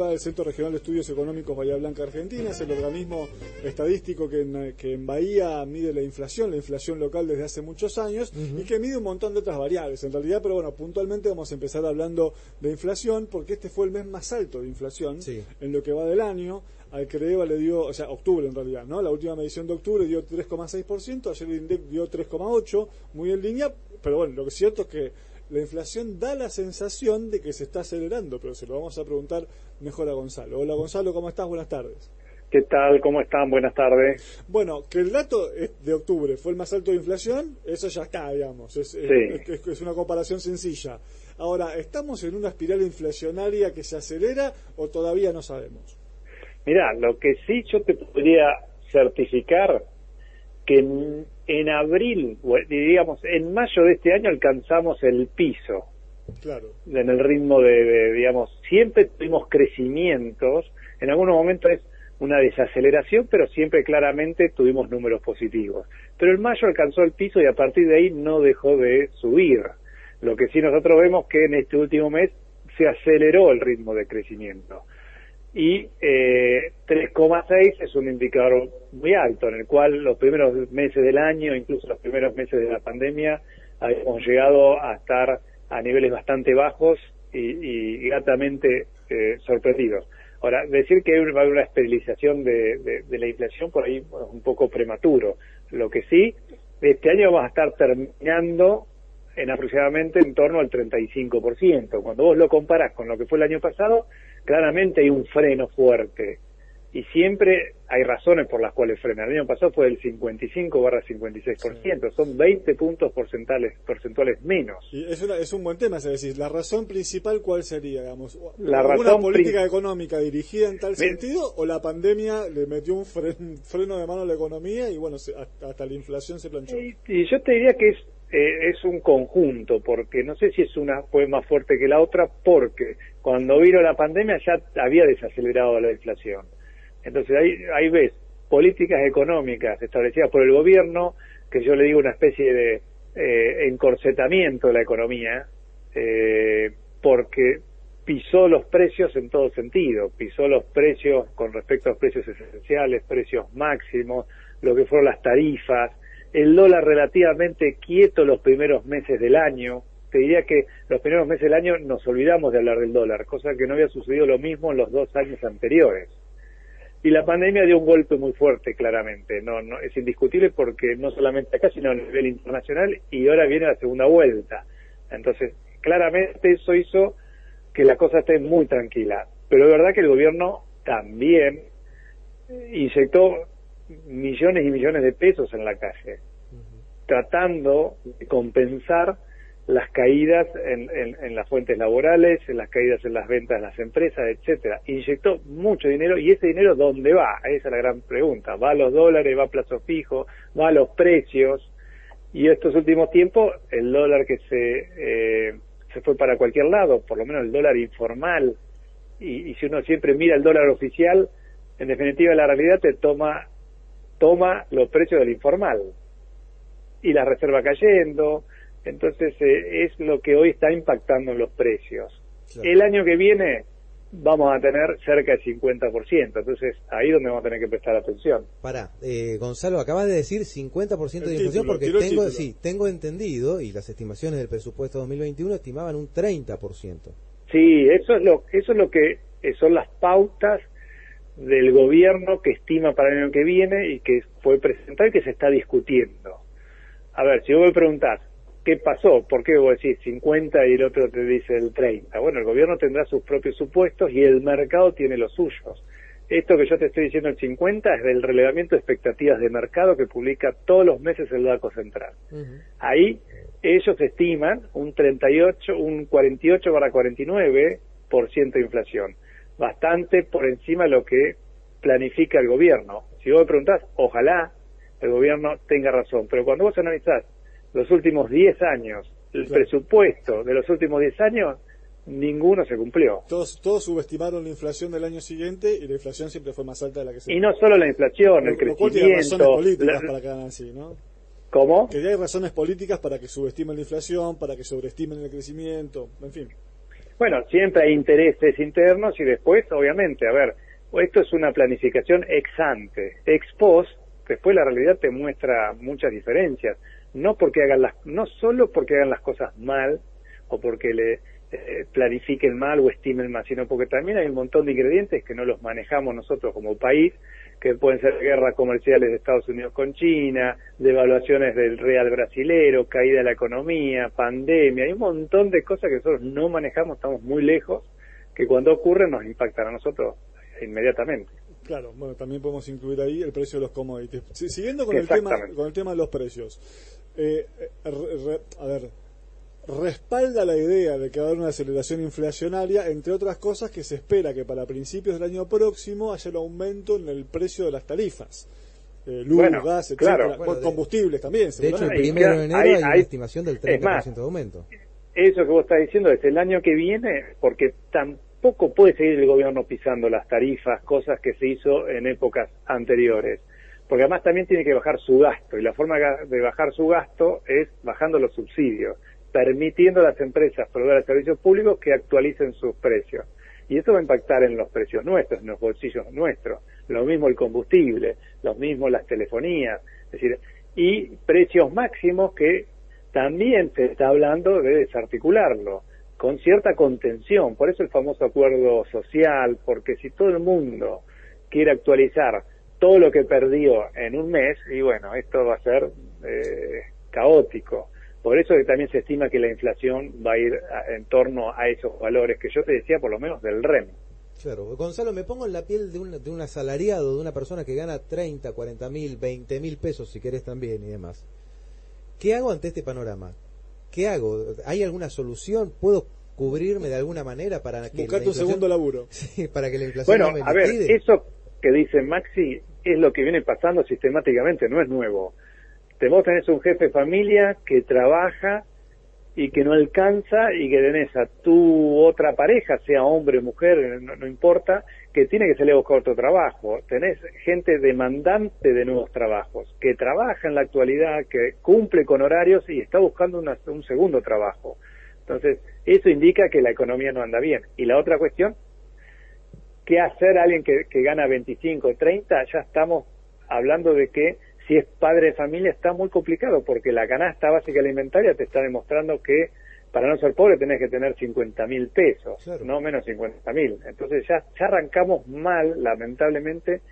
del Centro Regional de Estudios Económicos Bahía Blanca, Argentina. Es el organismo estadístico que en Bahía mide la inflación local desde hace muchos años, y que mide un montón de otras variables en realidad, pero bueno, puntualmente vamos a empezar hablando de inflación, porque este fue el mes más alto de inflación en lo que va del año. Al Credeva le dio, o sea, octubre en realidad, ¿no? La última medición de octubre dio 3,6%, ayer el INDEC dio 3,8%, muy en línea, pero bueno, lo que es cierto es que la inflación da la sensación de que se está acelerando, pero se lo vamos a preguntar mejor a Gonzalo. Hola Gonzalo, ¿cómo estás? Buenas tardes. ¿Qué tal? ¿Cómo están? Buenas tardes. Bueno, que el dato de octubre fue el más alto de inflación, eso ya está, digamos, es una comparación sencilla. Ahora, ¿estamos en una espiral inflacionaria que se acelera o todavía no sabemos? Mirá, lo que sí yo te podría certificar que en abril, digamos, en mayo de este año alcanzamos el piso. Claro. En el ritmo digamos, siempre tuvimos crecimientos, en algunos momentos es una desaceleración, pero siempre claramente tuvimos números positivos. Pero en mayo alcanzó el piso y a partir de ahí no dejó de subir. Lo que sí nosotros vemos que en este último mes se aceleró el ritmo de crecimiento. Y 3,6 es un indicador muy alto, en el cual los primeros meses del año, incluso los primeros meses de la pandemia, habíamos llegado a estar a niveles bastante bajos y gratamente sorprendidos. Ahora, decir que va a haber una esterilización de la inflación por ahí es un poco prematuro. Lo que sí, este año vamos a estar terminando en aproximadamente en torno al 35%. Cuando vos lo comparás con lo que fue el año pasado, claramente hay un freno fuerte. Y siempre hay razones por las cuales frena. El año pasado fue del 55/56%. Son 20 puntos porcentuales menos. Y es un buen tema, es decir, ¿la razón principal cuál sería, digamos? La ¿Una política económica dirigida en tal sentido o la pandemia le metió un freno de mano a la economía y bueno, hasta la inflación se planchó? Y yo te diría que es un conjunto, porque no sé si una fue más fuerte que la otra, porque cuando vino la pandemia ya había desacelerado la inflación. Entonces ahí ves políticas económicas establecidas por el gobierno, que yo le digo una especie de encorsetamiento de la economía, porque pisó los precios en todo sentido, pisó los precios con respecto a los precios esenciales, precios máximos, lo que fueron las tarifas, el dólar relativamente quieto los primeros meses del año. Te diría que los primeros meses del año nos olvidamos de hablar del dólar, cosa que no había sucedido lo mismo en los 2 años anteriores. Y la pandemia dio un golpe muy fuerte, claramente. No es indiscutible, porque no solamente acá, sino a nivel internacional, y ahora viene la segunda vuelta. Entonces, claramente eso hizo que la cosa esté muy tranquila. Pero es verdad que el gobierno también inyectó millones y millones de pesos en la calle, tratando de compensar las caídas en las fuentes laborales, en las caídas en las ventas de las empresas, etcétera. Inyectó mucho dinero, y ese dinero ¿dónde va? Esa es la gran pregunta. ¿Va a los dólares, va a plazo fijo, va a los precios? Y estos últimos tiempos el dólar que se fue para cualquier lado, por lo menos el dólar informal, y si uno siempre mira el dólar oficial, en definitiva la realidad te toma los precios del informal, y la reserva cayendo. Entonces es lo que hoy está impactando en los precios. Claro. El año que viene vamos a tener cerca del 50%, entonces ahí es donde vamos a tener que prestar atención. Gonzalo, acabas de decir 50% de inflación, porque tengo entendido, y las estimaciones del presupuesto 2021 estimaban un 30%. Sí, eso es lo que son las pautas del gobierno que estima para el año que viene y que fue presentado y que se está discutiendo. A ver, si vos me preguntás, ¿qué pasó? ¿Por qué vos decís 50 y el otro te dice el 30? Bueno, el gobierno tendrá sus propios supuestos y el mercado tiene los suyos. Esto que yo te estoy diciendo, el 50, es del relevamiento de expectativas de mercado que publica todos los meses el Banco Central. Ahí ellos estiman un 48/49% de inflación, bastante por encima de lo que planifica el gobierno. Si vos me preguntás, ojalá el gobierno tenga razón, pero cuando vos analizás los últimos 10 años, el presupuesto de los últimos 10 años, ninguno se cumplió. Todos subestimaron la inflación del año siguiente, y la inflación siempre fue más alta de la que se... Y no solo la inflación, el crecimiento... Hay razones políticas para que hagan así, ¿no? ¿Cómo? Que ya hay razones políticas para que subestimen la inflación, para que sobreestimen el crecimiento, en fin. Bueno, siempre hay intereses internos y después, obviamente, a ver, esto es una planificación ex ante, ex post, después la realidad te muestra muchas diferencias, no solo porque hagan las cosas mal o porque le planifiquen mal o estimen mal, sino porque también hay un montón de ingredientes que no los manejamos nosotros como país, que pueden ser guerras comerciales de Estados Unidos con China, devaluaciones del real brasilero, caída de la economía, pandemia, hay un montón de cosas que nosotros no manejamos, estamos muy lejos, que cuando ocurren nos impactan a nosotros inmediatamente. Claro, bueno, también podemos incluir ahí el precio de los commodities. Siguiendo con el tema de los precios, a ver, respalda la idea de que va a haber una aceleración inflacionaria, entre otras cosas que se espera que para principios del año próximo haya un aumento en el precio de las tarifas. Luz, gas, etcétera, combustibles también. De hecho, el 1 de enero hay una estimación del 30% de aumento. Eso que vos estás diciendo es el año que viene, porque tampoco puede seguir el gobierno pisando las tarifas, cosas que se hizo en épocas anteriores. Porque además también tiene que bajar su gasto, y la forma de bajar su gasto es bajando los subsidios, permitiendo a las empresas proveer servicios públicos que actualicen sus precios. Y eso va a impactar en los precios nuestros, en los bolsillos nuestros. Lo mismo el combustible, lo mismo las telefonías, es decir, y precios máximos que también se está hablando de desarticularlo, con cierta contención. Por eso el famoso acuerdo social, porque si todo el mundo quiere actualizar todo lo que perdió en un mes, y bueno, esto va a ser caótico. Por eso que también se estima que la inflación va a ir en torno a esos valores que yo te decía, por lo menos del REM. Claro, Gonzalo, me pongo en la piel de un asalariado, de una persona que gana 30, 40 mil, 20 mil pesos, si querés también, y demás. ¿Qué hago ante este panorama? ¿Qué hago? ¿Hay alguna solución? ¿Puedo cubrirme de alguna manera para que buscar tu segundo laburo? Sí, para que la inflación no me a ver, liquide. Eso que dice Maxi es lo que viene pasando sistemáticamente, no es nuevo. Vos tenés un jefe de familia que trabaja y que no alcanza, y que tenés a tu otra pareja, sea hombre o mujer, no importa, que tiene que salir a buscar otro trabajo. Tenés gente demandante de nuevos trabajos, que trabaja en la actualidad, que cumple con horarios y está buscando un segundo trabajo. Entonces, eso indica que la economía no anda bien. Y la otra cuestión, ¿qué hacer a alguien que gana 25 o 30? Ya estamos hablando de que si es padre de familia está muy complicado, porque la canasta básica alimentaria te está demostrando que para no ser pobre tenés que tener 50.000 pesos, claro, no menos 50.000. Entonces ya arrancamos mal, lamentablemente,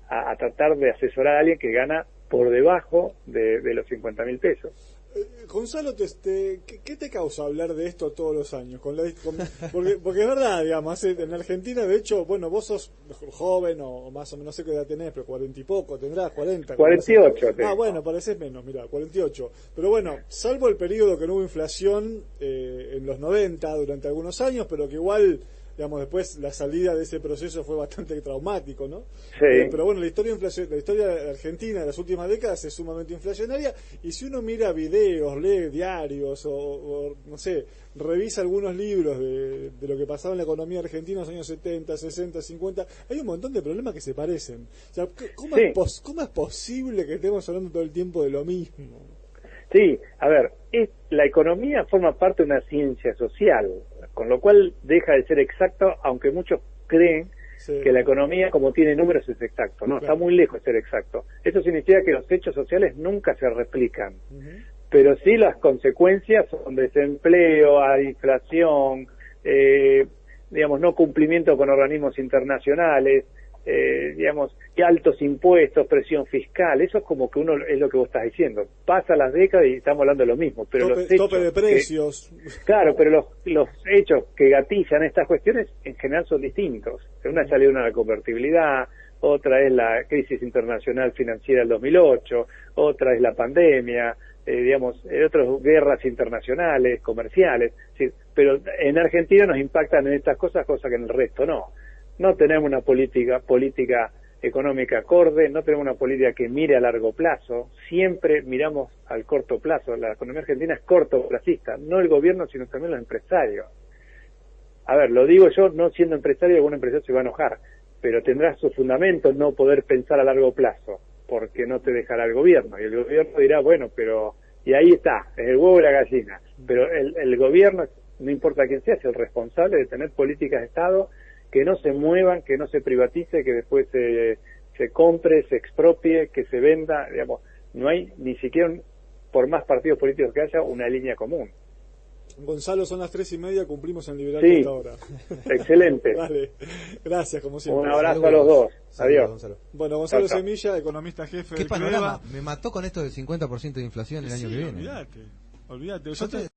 a tratar de asesorar a alguien que gana por debajo de los 50.000 pesos. Gonzalo, ¿qué te causa hablar de esto todos los años? Porque es verdad, digamos, en Argentina, de hecho, bueno, vos sos joven o más o menos, no sé qué edad tenés, pero 40 y poco, tendrás 40. 48. Bueno, parecés menos, mira, 48. Pero bueno, salvo el periodo que no hubo inflación en los 90, durante algunos años, pero que igual, digamos, después la salida de ese proceso fue bastante traumático, ¿no? Sí. Pero bueno, la historia argentina de las últimas décadas es sumamente inflacionaria, y si uno mira videos, lee diarios o no sé, revisa algunos libros de lo que pasaba en la economía argentina en los años 70, 60, 50, hay un montón de problemas que se parecen. O sea, ¿cómo es posible que estemos hablando todo el tiempo de lo mismo? Sí, a ver, la economía forma parte de una ciencia social, con lo cual deja de ser exacto, aunque muchos creen que la economía, como tiene números, es exacto. No, está muy lejos de ser exacto. Eso significa que los hechos sociales nunca se replican, pero sí las consecuencias son desempleo, inflación, digamos, no cumplimiento con organismos internacionales, digamos, y altos impuestos, presión fiscal. Eso es como que es lo que vos estás diciendo. Pasa las décadas y estamos hablando de lo mismo, pero los hechos tope de precios. Claro, pero los hechos que gatillan estas cuestiones en general son distintos. Una salió una de la convertibilidad, otra es la crisis internacional financiera del 2008, otra es la pandemia, digamos, otras guerras internacionales, comerciales. Sí, pero en Argentina nos impactan en estas cosas que en el resto no. No tenemos una política económica acorde, no tenemos una política que mire a largo plazo, siempre miramos al corto plazo. La economía argentina es cortoplacista, no el gobierno, sino también los empresarios. A ver, lo digo yo, no siendo empresario, algún empresario se va a enojar, pero tendrá su fundamento no poder pensar a largo plazo, porque no te dejará el gobierno, y el gobierno dirá, bueno, pero, y ahí está, es el huevo y la gallina, pero el gobierno no importa quién sea, es el responsable de tener políticas de Estado que no se muevan, que no se privatice, que después se compre, se expropie, que se venda, digamos, no hay ni siquiera, por más partidos políticos que haya, una línea común. Gonzalo, son las 3:30, cumplimos en Liberal Sí, hasta ahora. Excelente. Vale, gracias como siempre. Un abrazo a los dos. Adiós. Gonzalo. Bueno, Gonzalo Chao, chao. Semilla, economista jefe ¿Qué del panorama? CREVA. Me mató con esto del 50% de inflación el año que viene. Olvídate.